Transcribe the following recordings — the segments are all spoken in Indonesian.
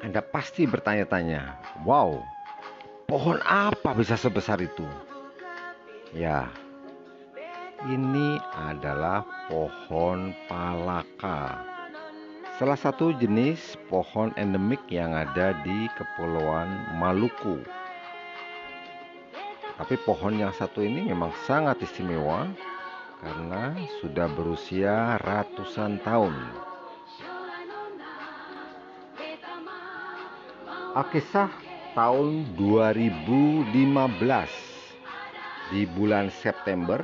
Anda pasti bertanya-tanya, wow, pohon apa bisa sebesar itu? Ya, ini adalah pohon palaka, salah satu jenis pohon endemik yang ada di Kepulauan Maluku. Tapi pohon yang satu ini memang sangat istimewa karena sudah berusia ratusan tahun. Alkisah tahun 2015 di bulan September,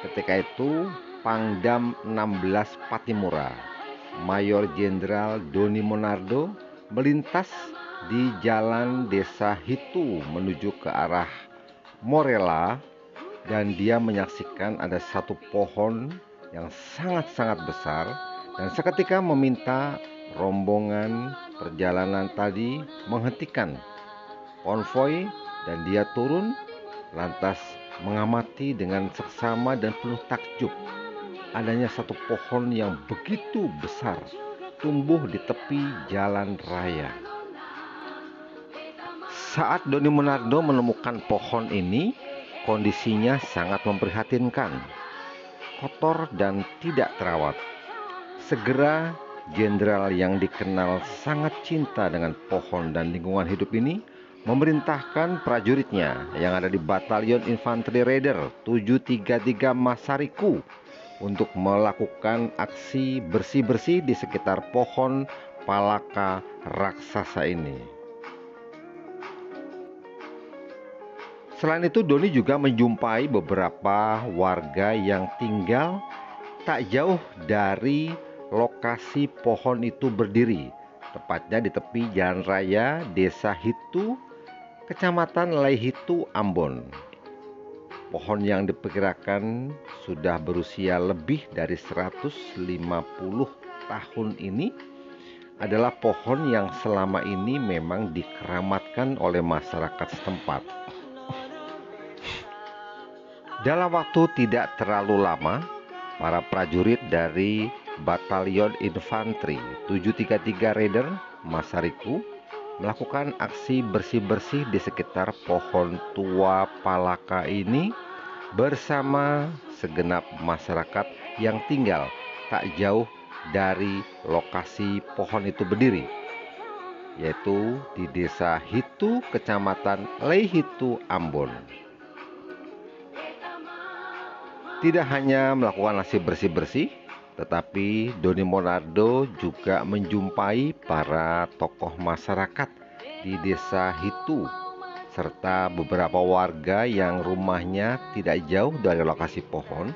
ketika itu Pangdam 16 Patimura, Mayor Jenderal Doni Monardo melintas di jalan Desa Hitu menuju ke arah Morella, dan dia menyaksikan ada satu pohon yang sangat-sangat besar, dan seketika meminta rombongan perjalanan tadi menghentikan konvoi, dan dia turun lantas mengamati dengan seksama dan penuh takjub adanya satu pohon yang begitu besar tumbuh di tepi jalan raya. Saat Doni Monardo menemukan pohon ini, kondisinya sangat memprihatinkan, kotor dan tidak terawat. Segera jenderal yang dikenal sangat cinta dengan pohon dan lingkungan hidup ini memerintahkan prajuritnya yang ada di Batalion Infanteri Raider 733 Masariku untuk melakukan aksi bersih-bersih di sekitar pohon palaka raksasa ini. Selain itu, Doni juga menjumpai beberapa warga yang tinggal tak jauh dari lokasi pohon itu berdiri, tepatnya di tepi jalan raya Desa Hitu, Kecamatan Laihitu, Ambon. Pohon yang diperkirakan sudah berusia lebih dari 150 tahun ini adalah pohon yang selama ini memang dikeramatkan oleh masyarakat setempat. Dalam waktu tidak terlalu lama, para prajurit dari Batalion Infanteri 733 Raider Masariku melakukan aksi bersih-bersih di sekitar pohon tua palaka ini bersama segenap masyarakat yang tinggal tak jauh dari lokasi pohon itu berdiri, yaitu di Desa Hitu, Kecamatan Laihitu, Ambon. Tidak hanya melakukan aksi bersih-bersih, tetapi Doni Monardo juga menjumpai para tokoh masyarakat di Desa Hitu serta beberapa warga yang rumahnya tidak jauh dari lokasi pohon,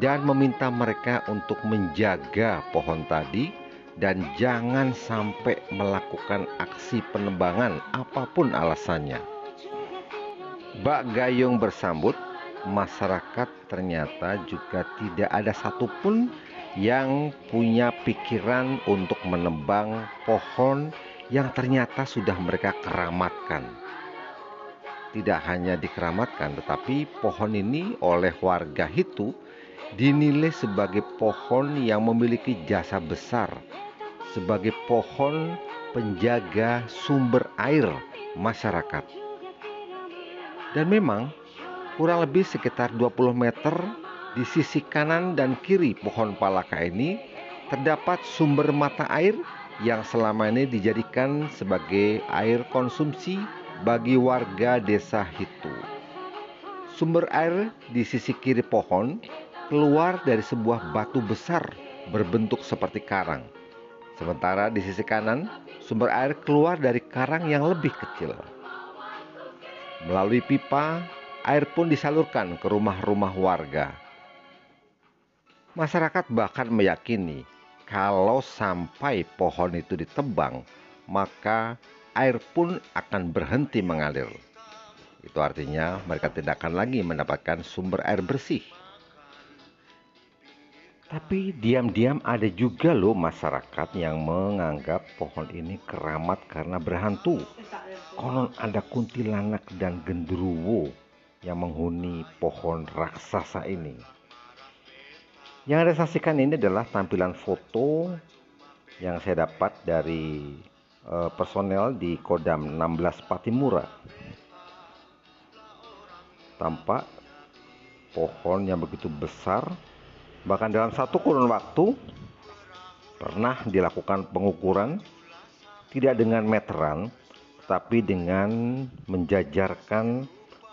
dan meminta mereka untuk menjaga pohon tadi dan jangan sampai melakukan aksi penebangan apapun alasannya. Bak Gayung bersambut, masyarakat ternyata juga tidak ada satupun yang punya pikiran untuk menebang pohon yang ternyata sudah mereka keramatkan. Tidak hanya dikeramatkan, tetapi pohon ini oleh warga Hitu dinilai sebagai pohon yang memiliki jasa besar, sebagai pohon penjaga sumber air masyarakat. Dan memang kurang lebih sekitar 20 meter di sisi kanan dan kiri pohon palaka ini terdapat sumber mata air yang selama ini dijadikan sebagai air konsumsi bagi warga Desa Hitu. Sumber air di sisi kiri pohon keluar dari sebuah batu besar berbentuk seperti karang. Sementara di sisi kanan, sumber air keluar dari karang yang lebih kecil. Melalui pipa, air pun disalurkan ke rumah-rumah warga. Masyarakat bahkan meyakini kalau sampai pohon itu ditebang, maka air pun akan berhenti mengalir. Itu artinya mereka tidak akan lagi mendapatkan sumber air bersih. Tapi diam-diam ada juga loh masyarakat yang menganggap pohon ini keramat karena berhantu. Konon ada kuntilanak dan genderuwo yang menghuni pohon raksasa ini. Yang Anda saksikan ini adalah tampilan foto yang saya dapat dari personel di Kodam 16 Patimura. Tampak pohon yang begitu besar, bahkan dalam satu kurun waktu pernah dilakukan pengukuran tidak dengan meteran, tapi dengan menjajarkan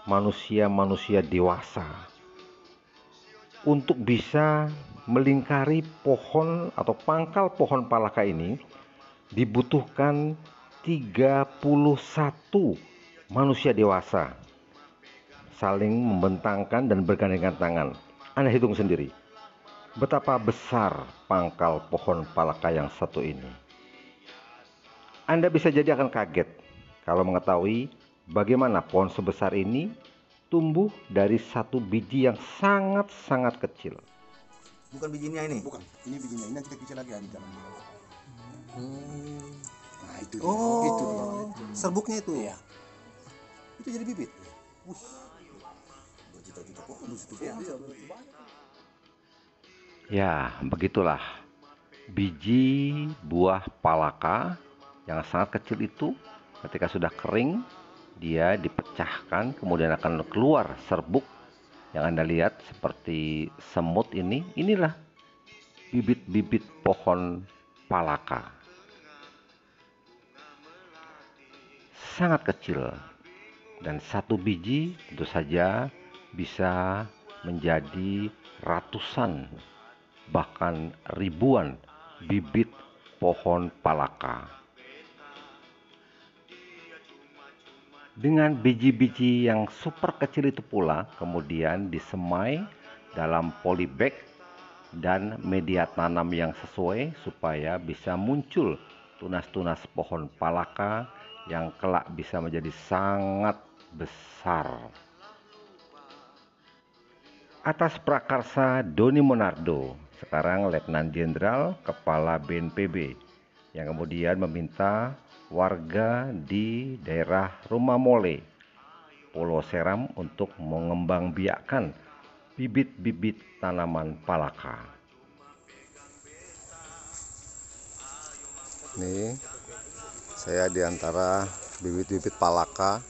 manusia-manusia dewasa untuk bisa melingkari pohon atau pangkal pohon palaka ini. Dibutuhkan 31 manusia dewasa saling membentangkan dan bergandengan tangan. Anda hitung sendiri betapa besar pangkal pohon palaka yang satu ini. Anda bisa jadi akan kaget kalau mengetahui bagaimana pohon sebesar ini tumbuh dari satu biji yang sangat-sangat kecil. Bukan bijinya ini? Bukan, ini bijinya, ini nanti kecil lagi di dalam. Nah itu dia. Oh, Itu dia. serbuknya itu. Iya. Itu jadi bibit. Berjuta-juta pohon di situ. Ya, begitulah biji buah palaka yang sangat kecil itu ketika sudah kering, dia dipecahkan, kemudian akan keluar serbuk yang Anda lihat seperti semut ini. Inilah bibit-bibit pohon palaka. Sangat kecil, dan satu biji tentu saja bisa menjadi ratusan bahkan ribuan bibit pohon palaka. Dengan biji-biji yang super kecil itu pula kemudian disemai dalam polybag dan media tanam yang sesuai supaya bisa muncul tunas-tunas pohon palaka yang kelak bisa menjadi sangat besar. Atas prakarsa Doni Monardo, sekarang Letnan Jenderal Kepala BNPB, yang kemudian meminta warga di daerah Rumamole, Pulau Seram untuk mengembangbiakkan bibit-bibit tanaman palaka. Nih, saya di antara bibit-bibit palaka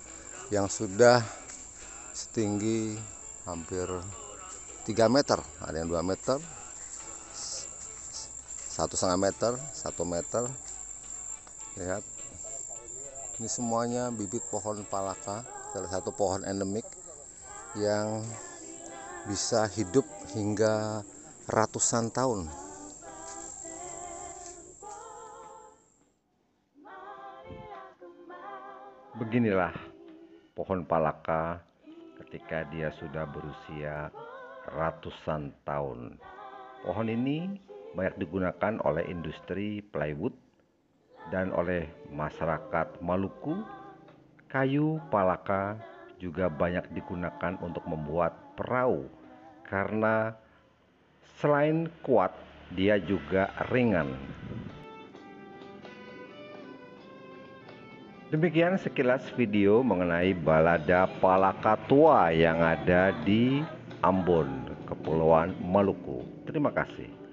yang sudah setinggi hampir 3 meter, ada yang 2 meter, 1,5 meter, 1 meter. Lihat, ini semuanya bibit pohon palaka, salah satu pohon endemik yang bisa hidup hingga ratusan tahun. Beginilah pohon palaka ketika dia sudah berusia ratusan tahun. Pohon ini banyak digunakan oleh industri plywood dan oleh masyarakat Maluku. Kayu palaka juga banyak digunakan untuk membuat perahu karena selain kuat, dia juga ringan. Demikian sekilas video mengenai balada palaka tua yang ada di Ambon, Kepulauan Maluku. Terima kasih.